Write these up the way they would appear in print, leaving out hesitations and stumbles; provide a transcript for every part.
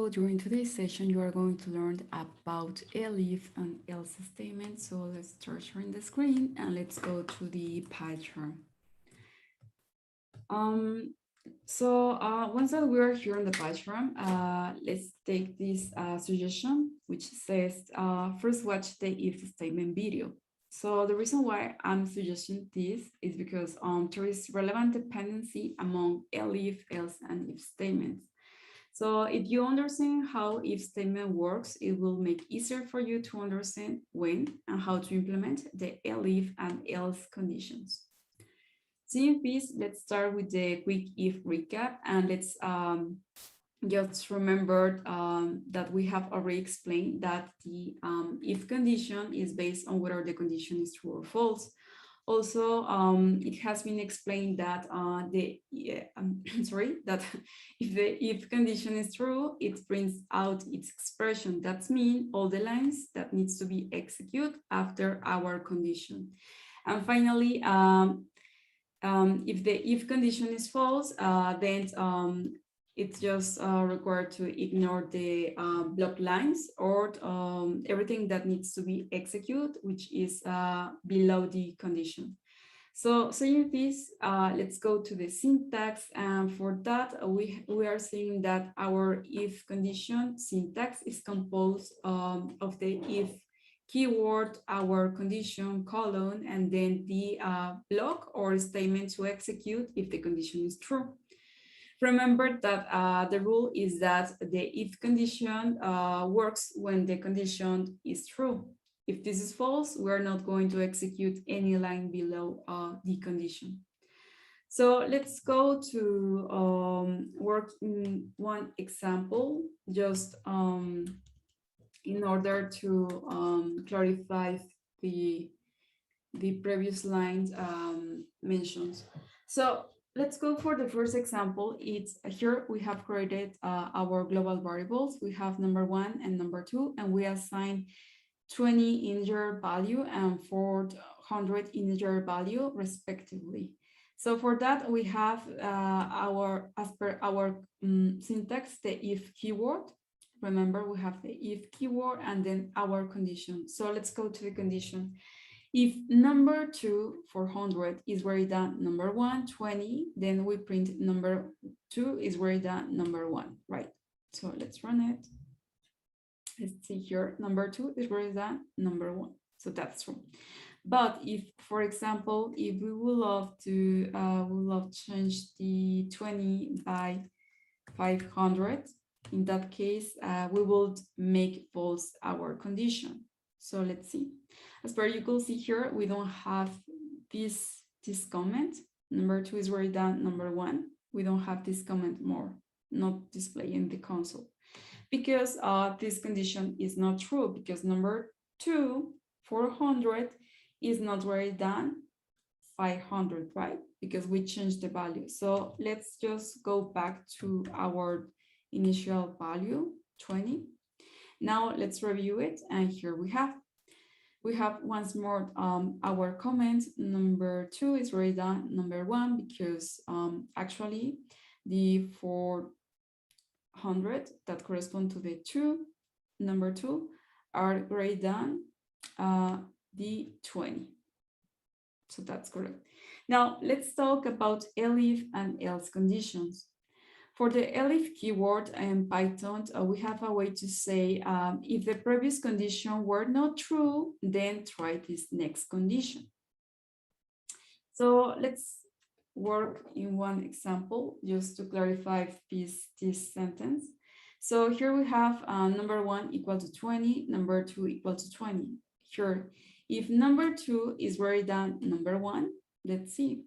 So during today's session, you are going to learn about Elif and else statements. So let's start sharing the screen and let's go to the Python. Once that we are here on the Python, let's take this suggestion, which says, first watch the if statement video. So the reason why I'm suggesting this is because there is relevant dependency among elif, else, and if statements. So if you understand how if statement works, it will make easier for you to understand when and how to implement the elif and else conditions. Seeing this, let's start with the quick if recap, and let's just remember that we have already explained that the if condition is based on whether the condition is true or false. Also, it has been explained that that if the if condition is true, it brings out its expression. That means all the lines that needs to be executed after our condition. And finally, if the if condition is false, then it's just required to ignore the block lines or everything that needs to be executed, which is below the condition. So saying this, let's go to the syntax. And for that, we are seeing that our if condition syntax is composed of the if keyword, our condition, colon, and then the block or statement to execute if the condition is true. Remember that the rule is that the if condition works when the condition is true. If this is false, we're not going to execute any line below the condition. So let's go to work in one example, just in order to clarify the previous lines mentioned. So let's go for the first example. It's here we have created our global variables. We have number 1 and number 2, and we assign 20 integer value and 400 integer value respectively. So for that, we have as per our syntax, the if keyword. Remember, we have the if keyword and then our condition. So let's go to the condition. If number 2, 400, is greater than number 1, 20, then we print number 2 is greater than number 1, right? So let's run it. Let's see here, number 2 is greater than number 1. So that's true. But if, for example, if we would love to change the 20 by 500, in that case, we would make false our condition. So let's see. As per you can see here, we don't have this comment. Number 2 is greater than number 1. We don't have this comment more, not displayed in the console. Because this condition is not true, because number 2, 400, is not greater than 500, right? Because we changed the value. So let's just go back to our initial value, 20. Now let's review it, and here we have once more our comment. Number 2 is greater than number 1 because actually the 400 that correspond to the number 2 are greater than the 20. So that's correct. Now let's talk about elif and else conditions. For the elif keyword in Python, we have a way to say if the previous condition were not true, then try this next condition. So let's work in one example just to clarify this sentence. So here we have number 1 equal to 20, number 2 equal to 20. Here, if number 2 is greater than number 1, let's see.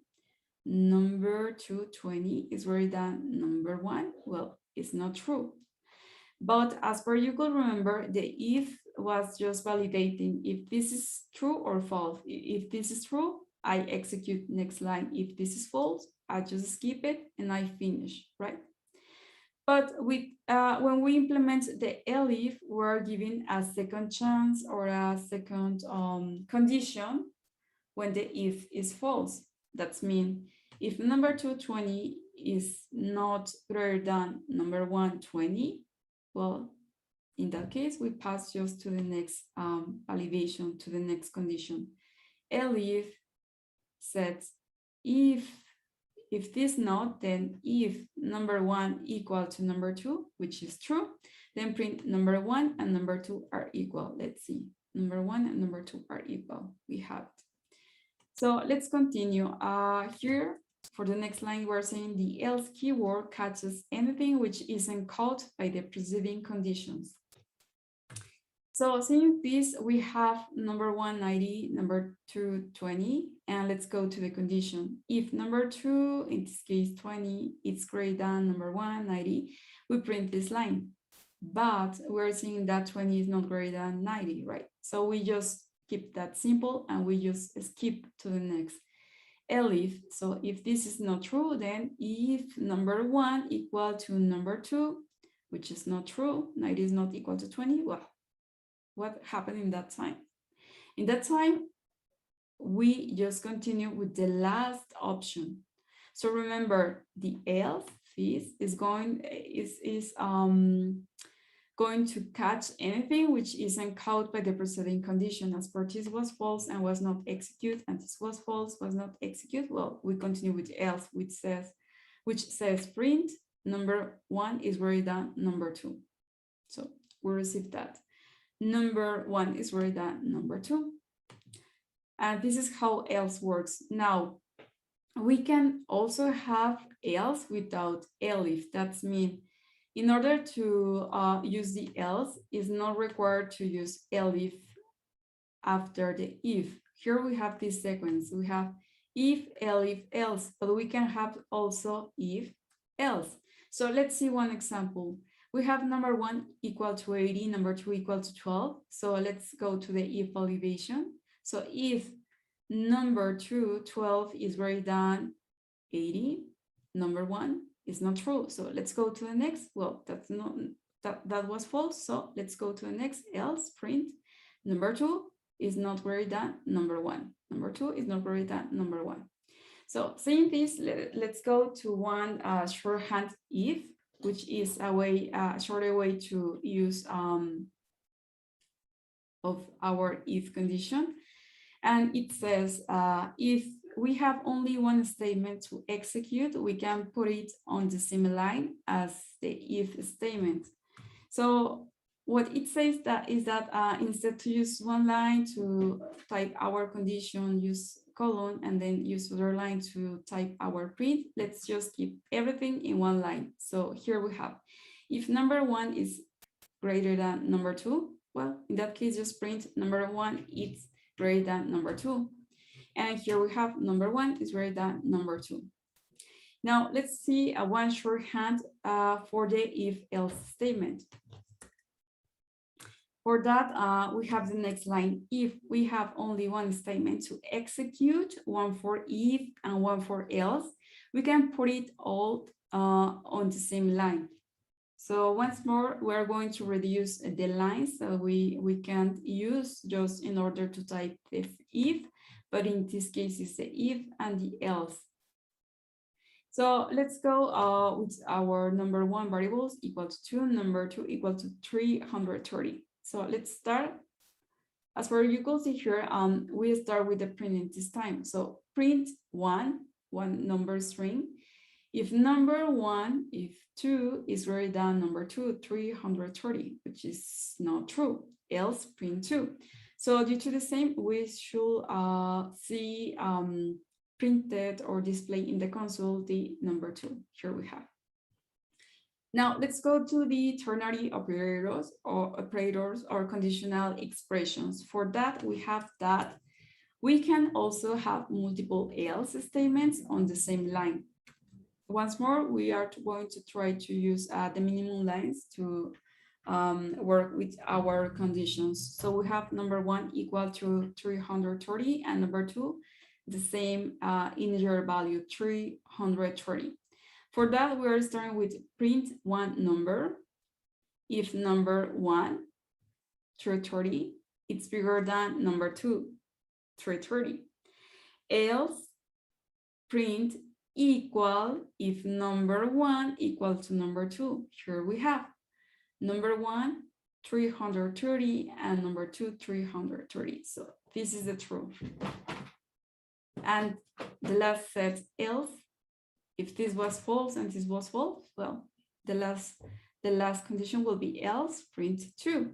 Number 2, 20 is greater than number 1. Well, it's not true. But as per you could remember, the if was just validating if this is true or false. If this is true, I execute next line. If this is false, I just skip it and I finish, right? But when we implement the elif, we're given a second chance or a second condition when the if is false. That means if number 2, 20 is not greater than number 1, 20, Well, in that case, we pass just to the next validation, to the next condition. Elif says, if this not, then if number 1 equal to number 2, which is true, then print number 1 and number 2 are equal. Let's see, number 1 and number 2 are equal. We have it. So let's continue. Here, for the next line, we're saying the else keyword catches anything which isn't caught by the preceding conditions. So seeing this, we have number 1, 90, number 2, 20, and let's go to the condition. If number 2, in this case 20, it's greater than number 1, 90, we print this line. But we're seeing that 20 is not greater than 90, right? So we just keep that simple and we just skip to the next. Elif, so if this is not true, then if number 1 equal to number 2, which is not true, 90 is not equal to 20, well, what happened in that time? In that time, we just continue with the last option. So remember, the else is going to catch anything which isn't caught by the preceding condition. As per this was false and was not execute, and this was false, was not execute. Well, we continue with else, which says print number 1 is greater than number 2. So we receive that. Number 1 is greater than number 2. And this is how else works. Now, we can also have else without elif. That's mean, in order to use the else, it's not required to use elif after the if. Here we have this sequence. We have if, elif, else, but we can have also if, else. So let's see one example. We have number 1 equal to 80, number 2 equal to 12. So let's go to the if validation. So if number 2, 12 is greater than 80, number 1 is not true. So let's go to the next. Well, that's not that was false. So let's go to the next. Else print number 2 is not greater than number 1. Number 2 is not greater than number 1. So saying this, let's go to one shorthand if, which is a shorter way to use of our if condition. And it says, if we have only one statement to execute, we can put it on the same line as the if statement. So what it says is that instead to use one line to type our condition, use colon, and then use other line to type our print, let's just keep everything in one line. So here we have, if number 1 is greater than number 2, well, in that case, just print number 1 is greater than number 2. And here we have number 1 is greater than number 2. Now let's see one shorthand for the if-else statement. For that, we have the next line. If we have only one statement to execute, one for if and one for else, we can put it all on the same line. So once more, we're going to reduce the lines that we can't use just in order to type the if, but in this case, it's the if and the else. So let's go with our number 1 variables equal to 2, number 2 equal to 330. So let's start. As per you can see here, we start with the printing this time. So print one number string. If number 1, if 2 is greater than number 2, 330, which is not true, else print 2. So due to the same, we should see printed or displayed in the console the number 2. Here we have. Now let's go to the ternary operators or conditional expressions. For that, we have that we can also have multiple else statements on the same line. Once more, we are going to try to use the minimum lines to work with our conditions. So we have number 1 equal to 330 and number 2, the same integer value 330. For that, we are starting with print one number. If number 1, 330, it's bigger than number 2, 330. Else print equal if number 1 equal to number 2. Here we have. number 1, 330, and number 2, 330. So this is the true. And the last set, else, if this was false and this was false, well, the last condition will be else, print true.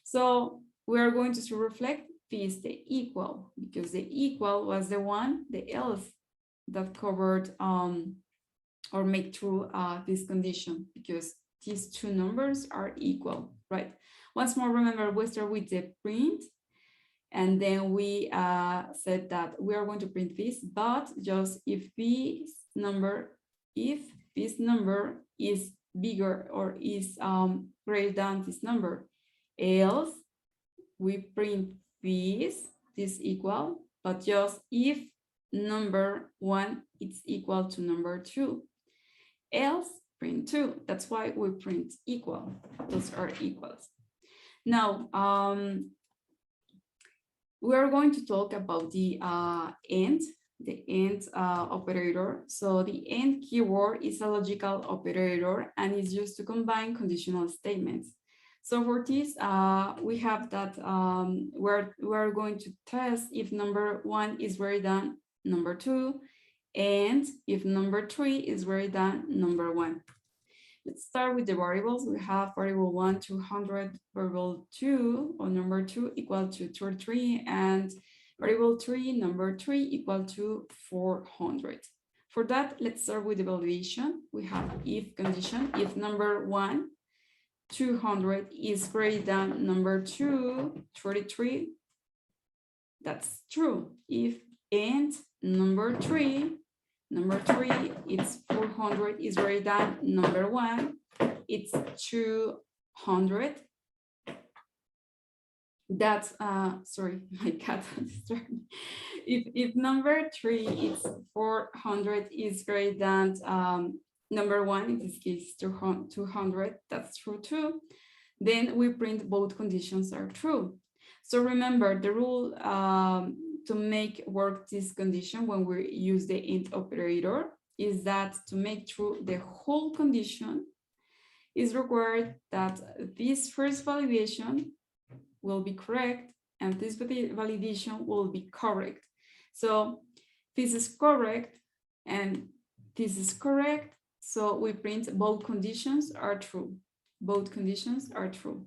So we are going to reflect this, the equal, because the equal was the one, the else, that covered or make true this condition, because these two numbers are equal, right? Once more, remember, we start with the print, and then we said that we are going to print this, but just if this number is bigger or is greater than this number, else we print this equal, but just if number 1 is equal to number 2, else print 2. That's why we print equal. Those are equals. Now, we are going to talk about the AND operator. So the AND keyword is a logical operator and is used to combine conditional statements. So for this, we have that we're going to test if number 1 is greater than number 2, and if number 3 is greater than number 1. Let's start with the variables. We have variable 1, 200, variable 2, or number 2 equal to 33, and variable 3, number 3 equal to 400. For that, let's start with the evaluation. We have if condition, if number 1, 200 is greater than number 2, 33, that's true. If and number 3, it's 400 is greater than number 1, it's 200. That's sorry, my cat distracted. If number 3 is 400 is greater than number 1, in this case 200, that's true too, then we print both conditions are true. So remember the rule to make work this condition when we use the AND operator is that to make true the whole condition is required that this first validation will be correct and this validation will be correct. So this is correct and this is correct. So we print both conditions are true. Both conditions are true.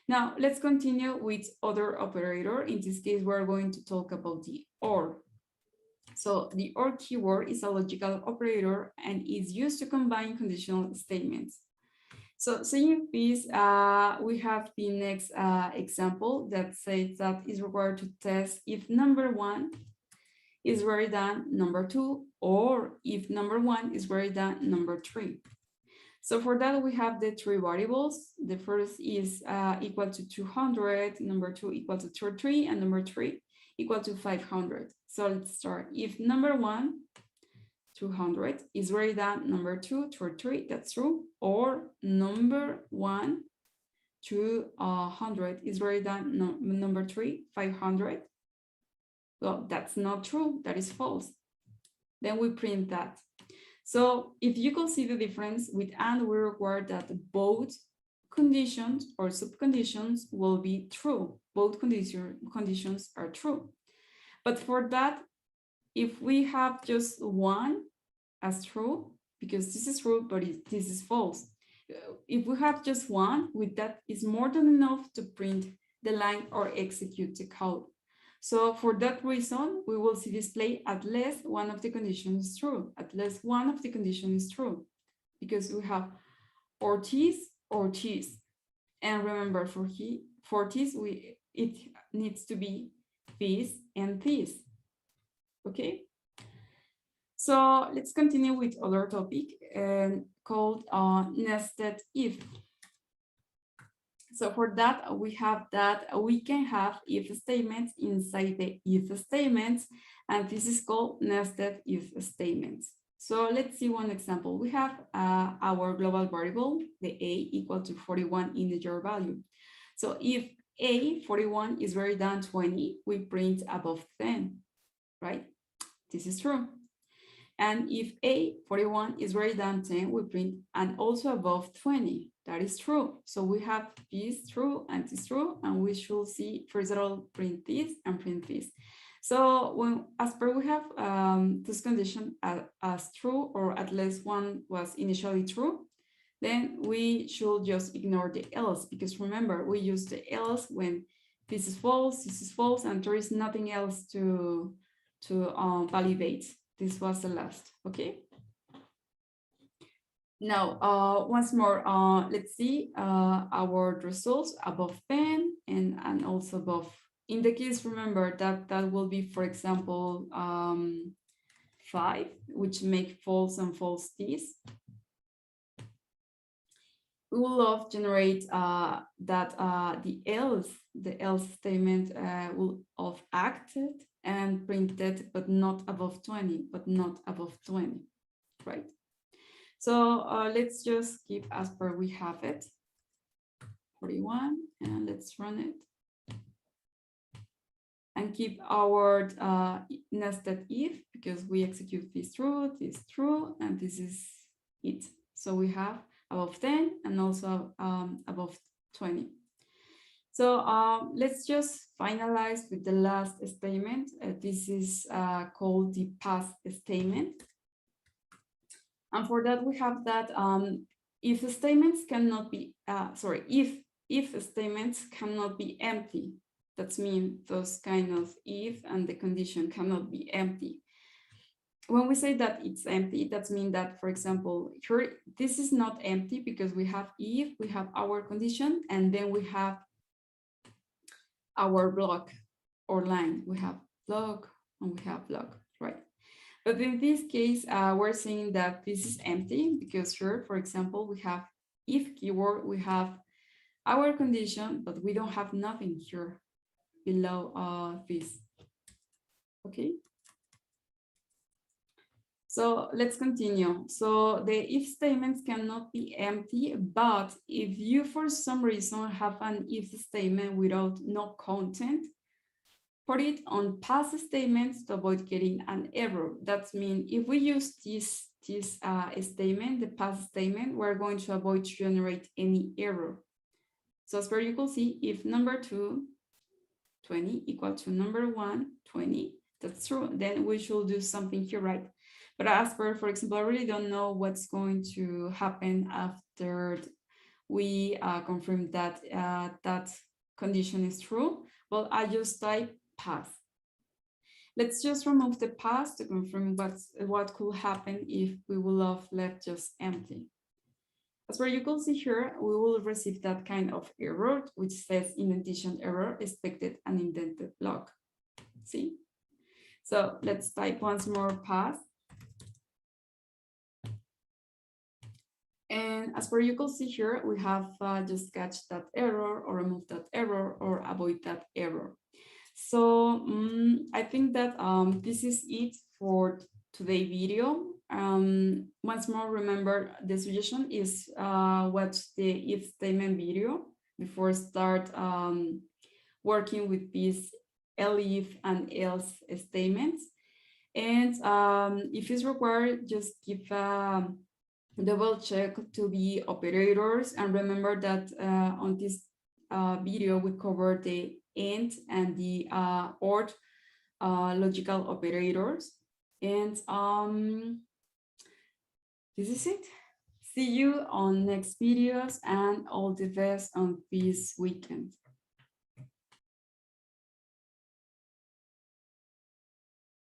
Now let's continue with other operator. In this case, we're going to talk about the OR. So the OR keyword is a logical operator and is used to combine conditional statements. So saying this, we have the next example that says that is required to test if number 1 is greater than number 2, or if number 1 is greater than number 3. So for that, we have the 3 variables. The first is equal to 200, number 2 equal to 33, and number 3 equal to 500. So let's start. If number 1, 200 is greater than number 2, 33, that's true. Or number 1, 200 is greater than number 3, 500. Well, that's not true, that is false. Then we print that. So if you can see the difference with AND, we require that both conditions or subconditions will be true. Both conditions are true. But for that, if we have just one as true, because this is true, but this is false. If we have just one, with that is more than enough to print the line or execute the code. So for that reason, we will see display at least one of the conditions is true. At least one of the conditions is true, because we have or this. And remember, for this, it needs to be this and this. Okay. So let's continue with other topic called nested if. So for that, we have that we can have if statements inside the if statements, and this is called nested if statements. So let's see one example. We have our global variable, the a equal to 41 integer value. So if a 41 is greater than 20, we print above 10, right? This is true. And if A, 41, is greater than 10, we print and also above 20. That is true. So we have this true and this true, and we should see, first of all, print this and print this. So when, as per we have this condition as true, or at least one was initially true, then we should just ignore the else, because remember, we use the else when this is false, and there is nothing else to validate. This was the last, okay? Now, once more, let's see our results above 10 and also above. In the case, remember that will be, for example, 5, which make false and false this. We will generate that the else statement will have acted and printed, but not above 20, right? So let's just keep as per we have it, 41, and let's run it. And keep our nested if, because we execute this true, and this is it. So we have above 10 and also above 20. So let's just finalize with the last statement. This is called the pass statement. And for that, we have that if statements cannot be, if statements cannot be empty, that means those kind of if and the condition cannot be empty. When we say that it's empty, that means that, for example, here, this is not empty because we have if, we have our condition, and then we have our block or line. We have block and we have block, right? But in this case, we're saying that this is empty because here, for example, we have if keyword, we have our condition, but we don't have nothing here below this, okay? So let's continue. So the if statements cannot be empty, but if you for some reason have an if statement without no content, put it on pass statements to avoid getting an error. That means if we use this statement, the pass statement, we're going to avoid to generate any error. So as per you can see, if number 2, 20 equal to number 1, 20, that's true, then we should do something here, right? But as per, for example, I really don't know what's going to happen after we confirm that that condition is true. Well, I just type pass. Let's just remove the pass to confirm what could happen if we will have left just empty. As where you can see here, we will receive that kind of error, which says indentation error, expected and indented block. See? So let's type once more pass. And as per you can see here, we have just catch that error or remove that error or avoid that error. So I think that this is it for today's video. Once more, remember the suggestion is watch the if statement video before start working with these elif and else statements. And if it's required, just give double check to the operators, and remember that on this video we covered the and the or logical operators. And this is it. See you on next videos, and all the best on this weekend.